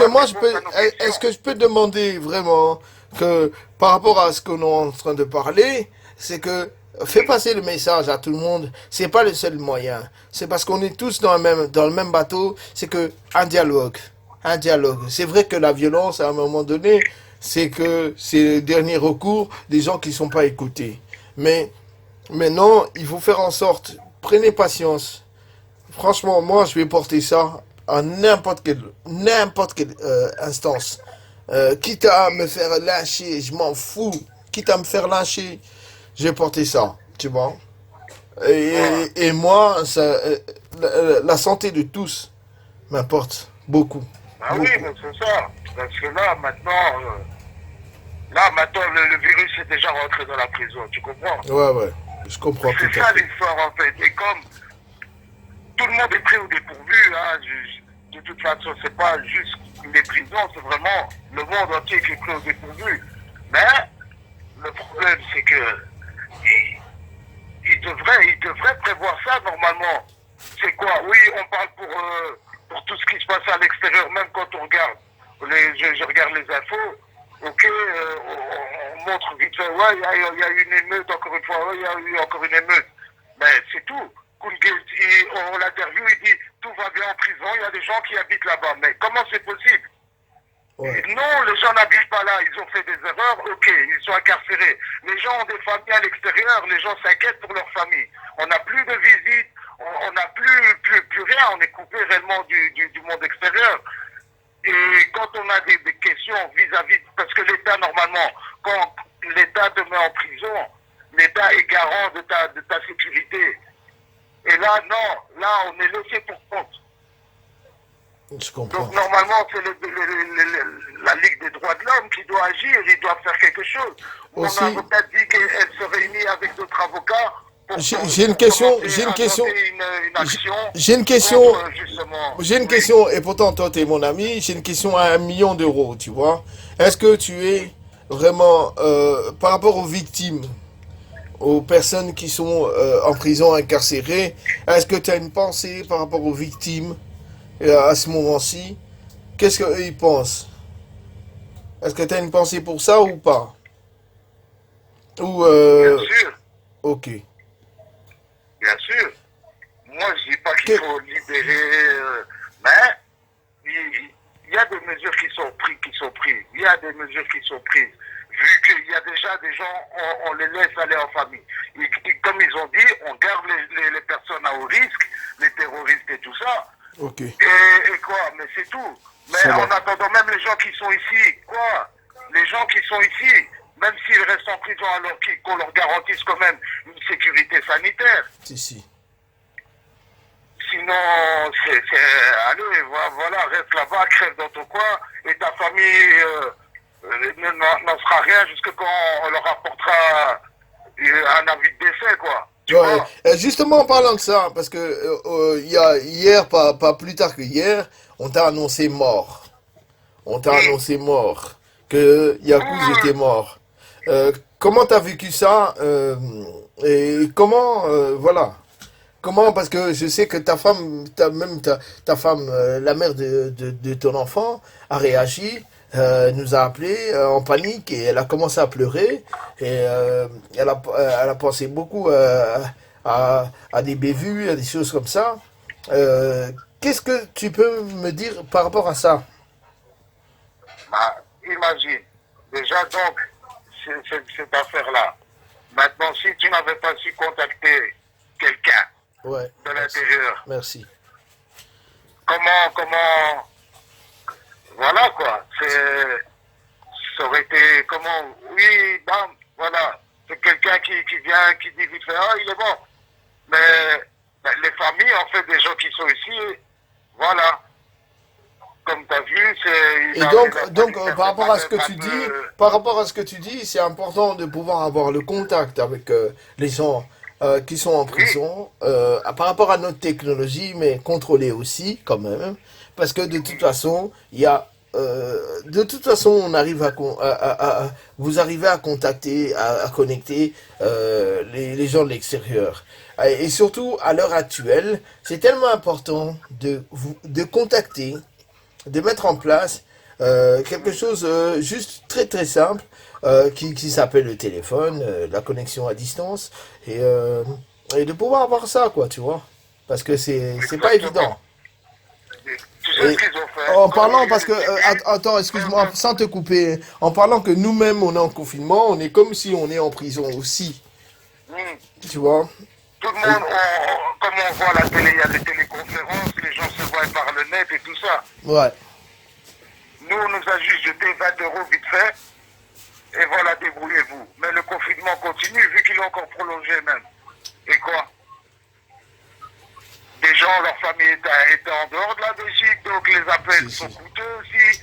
que je peux demander vraiment que par rapport à ce que nous sommes en train de parler, c'est que fais passer le message à tout le monde, c'est pas le seul moyen. C'est parce qu'on est tous dans le même bateau, c'est que un dialogue. C'est vrai que la violence, à un moment donné, c'est le dernier recours des gens qui sont pas écoutés. Mais maintenant, il faut faire en sorte, prenez patience. Franchement, moi, je vais porter ça à n'importe quelle instance. Quitte à me faire lyncher, je m'en fous. Quitte à me faire lyncher, je vais porter ça, tu vois. Et moi, la santé de tous m'importe beaucoup. Ah oui, mais c'est ça. Parce que là, maintenant, le virus est déjà rentré dans la prison, tu comprends? Ouais, je comprends tout à fait. C'est ça l'histoire, en fait. Et comme tout le monde est pris au dépourvu, hein, de toute façon, c'est pas juste les prisons, c'est vraiment le monde entier qui est pris au dépourvu. Mais le problème, c'est que il devrait prévoir ça normalement. C'est quoi? Oui, on parle pour tout ce qui se passe à l'extérieur, même quand on regarde. Je regarde les infos. Ok, on montre vite fait, ouais, il y a eu une émeute, encore une fois, ouais, il y a eu encore une émeute. Mais c'est tout. On l'interview, il dit, tout va bien en prison, il y a des gens qui habitent là-bas. Mais comment c'est possible? Ouais. Non, les gens n'habitent pas là, ils ont fait des erreurs, ok, ils sont incarcérés. Les gens ont des familles à l'extérieur, les gens s'inquiètent pour leur famille. On n'a plus de visites, on n'a plus rien, on est coupé réellement du monde extérieur. Et quand on a des questions vis-à-vis, parce que l'État, normalement, quand l'État te met en prison, l'État est garant de ta sécurité. Et là, non, là, on est laissé pour compte. Je comprends. Donc, normalement, c'est la Ligue des droits de l'homme qui doit agir, ils doivent faire quelque chose. Mon avocat dit qu'elle se réunit avec d'autres avocats. J'ai une question, et pourtant toi tu es mon ami, j'ai une question à 1 million d'euros, tu vois. Est-ce que tu es vraiment, par rapport aux victimes, aux personnes qui sont en prison incarcérées, est-ce que tu as une pensée par rapport aux victimes à ce moment-ci? Qu'est-ce qu'ils pensent? Est-ce que tu as une pensée pour ça ou pas? Ou Bien sûr. Ok. Bien sûr. Moi, je dis pas qu'il faut libérer, mais il y a des mesures qui sont prises. Il y a des mesures qui sont prises. Vu qu'il y a déjà des gens, on les laisse aller en famille. Comme ils ont dit, on garde les personnes à haut risque, les terroristes et tout ça. Ok. Et quoi? Mais c'est tout. Mais en attendant, même les gens qui sont ici, quoi? Les gens qui sont ici, même s'ils restent en prison, alors qu'on leur garantisse quand même une sécurité sanitaire. Si. Sinon, allez, voilà, reste là-bas, crève dans ton coin, et ta famille n'en sera rien jusqu'à quand on leur apportera un avis de décès, quoi. Ouais. Justement, en parlant de ça, parce que il y a hier, pas plus tard que hier, on t'a annoncé mort. que Yacouz était mort. Comment t'as vécu ça et comment, voilà. Comment, parce que je sais que ta femme, ta femme, la mère de ton enfant, a réagi, nous a appelé en panique et elle a commencé à pleurer et elle a pensé beaucoup à des bévues, à des choses comme ça. Qu'est-ce que tu peux me dire par rapport à ça? Bah, imagine, déjà donc, cette affaire-là. Maintenant, si tu n'avais pas su contacter quelqu'un de l'intérieur, merci. Comment, voilà quoi, ça aurait été, oui, bam, voilà, c'est quelqu'un qui vient, qui dit vite fait, ah, il est mort. Mais les familles, en fait, des gens qui sont ici, voilà. Comme tu as vu, c'est... Et donc par rapport à ce que tu dis, c'est important de pouvoir avoir le contact avec les gens qui sont en prison, par rapport à notre technologie, mais contrôler aussi, quand même, parce que de toute façon, on arrive vous arrivez à contacter, à connecter les gens de l'extérieur. Et surtout, à l'heure actuelle, c'est tellement important de contacter, de mettre en place quelque chose juste très très simple qui s'appelle le téléphone, la connexion à distance et de pouvoir avoir ça, quoi, tu vois, parce que c'est pas évident. Et en parlant, parce que attends, excuse-moi, sans te couper, en parlant que nous-mêmes on est en confinement, on est comme si on est en prison aussi, tu vois. Tout le monde, comme on voit à la télé, il y a des téléconférences, les gens se voient par le net et tout ça. Ouais. Nous, on nous a juste jeté 20 € vite fait, et voilà, débrouillez-vous. Mais le confinement continue, vu qu'il est encore prolongé même. Et quoi? Des gens, leur famille était en dehors de la Belgique, donc les appels sont coûteux aussi.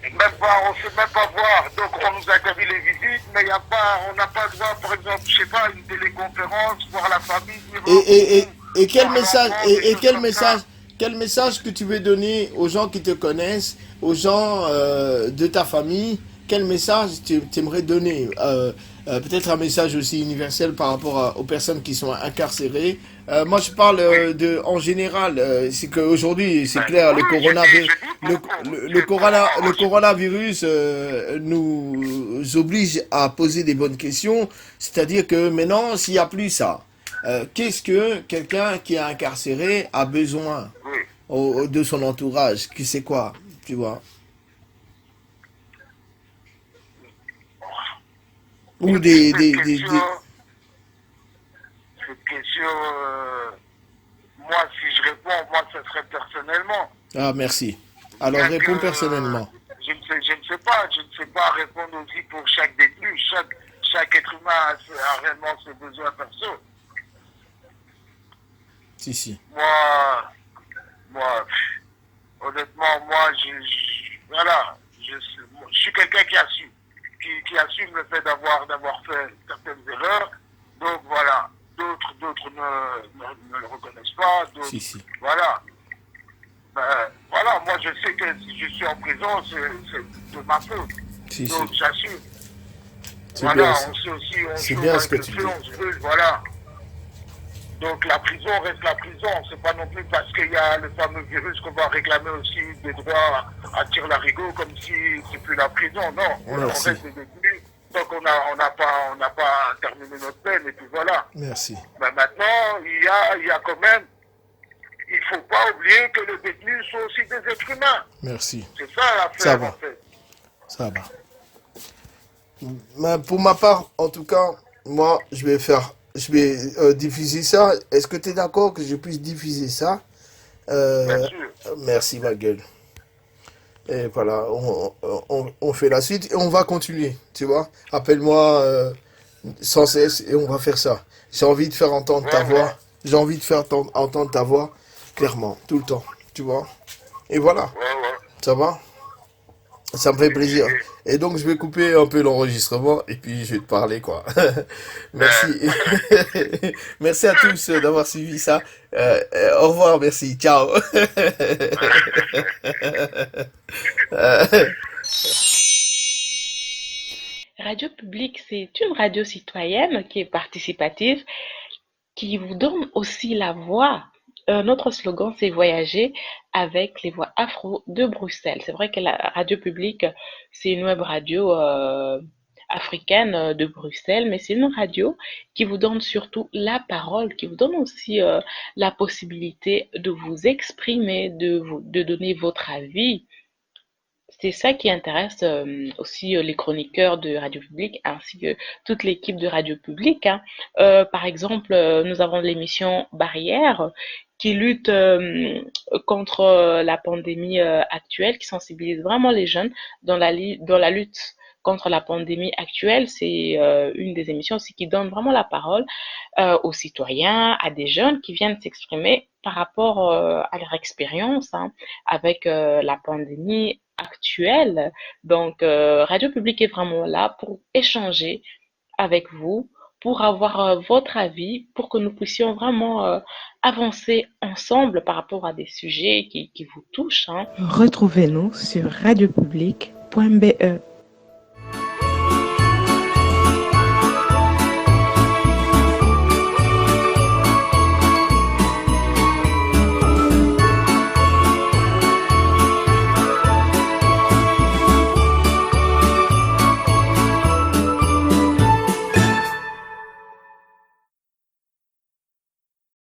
On ne sait même pas voir. Donc on nous interdit les visites, mais on n'a pas le droit, par exemple, je sais pas, une téléconférence, voir la famille. Et quel message que tu veux donner aux gens qui te connaissent, aux gens de ta famille? Quel message tu aimerais donner? Peut-être un message aussi universel par rapport aux personnes qui sont incarcérées. Moi, je parle en général. C'est qu'aujourd'hui, c'est clair, le coronavirus nous oblige à poser des bonnes questions. C'est-à-dire que maintenant, s'il n'y a plus ça, qu'est-ce que quelqu'un qui est incarcéré a besoin de son entourage? Qui sait quoi, tu vois? Ou Cette question, moi, si je réponds, moi, ce serait personnellement. Ah, merci. Alors, réponds personnellement. Je ne sais pas répondre aussi pour chaque détenu. Chaque être humain a réellement ses besoins perso. Si. Moi, honnêtement, je suis quelqu'un qui assume. Qui assume le fait d'avoir fait certaines erreurs. Donc voilà, d'autres ne le reconnaissent pas. Voilà. Voilà, moi je sais que si je suis en prison, c'est de ma faute. Donc j'assume. Voilà, on sait aussi, on joue avec le feu, on se brûle, voilà. Donc la prison reste la prison. C'est pas non plus parce qu'il y a le fameux virus qu'on va réclamer aussi des droits à tire-larigot comme si c'est plus la prison. Non, on reste des détenus. Donc on n'a pas terminé notre peine et puis voilà. Merci. Mais maintenant, il y a quand même, il faut pas oublier que les détenus sont aussi des êtres humains. Merci. C'est ça l'affaire en fait. Ça va. Mais pour ma part, en tout cas, moi, je vais diffuser ça. Est-ce que tu es d'accord que je puisse diffuser ça? Bien sûr. Merci, ma gueule. Et voilà, on fait la suite et on va continuer, tu vois. Appelle-moi sans cesse et on va faire ça. J'ai envie de faire entendre ta voix. J'ai envie de faire entendre ta voix clairement, tout le temps, tu vois. Et voilà. Ça va? Ça me fait plaisir. Et donc, je vais couper un peu l'enregistrement et puis je vais te parler, quoi. Merci. Merci à tous d'avoir suivi ça. Au revoir, merci. Ciao. Euh, Radio Publique, c'est une radio citoyenne qui est participative, qui vous donne aussi la voix. Notre slogan, c'est voyager avec les voix afro de Bruxelles. C'est vrai que la radio publique, c'est une web radio africaine de Bruxelles, mais c'est une radio qui vous donne surtout la parole, qui vous donne aussi la possibilité de vous exprimer, de donner votre avis. C'est ça qui intéresse aussi les chroniqueurs de Radio Publique ainsi que toute l'équipe de Radio Publique, hein. Par exemple, nous avons l'émission Barrière qui lutte contre la pandémie actuelle, qui sensibilise vraiment les jeunes dans la lutte contre la pandémie actuelle. C'est une des émissions aussi qui donne vraiment la parole aux citoyens, à des jeunes qui viennent s'exprimer par rapport à leur expérience hein, avec la pandémie actuelle. Donc, Radio Publique est vraiment là pour échanger avec vous, pour avoir votre avis, pour que nous puissions vraiment avancer ensemble par rapport à des sujets qui vous touchent, hein. Retrouvez-nous sur radiopublic.be.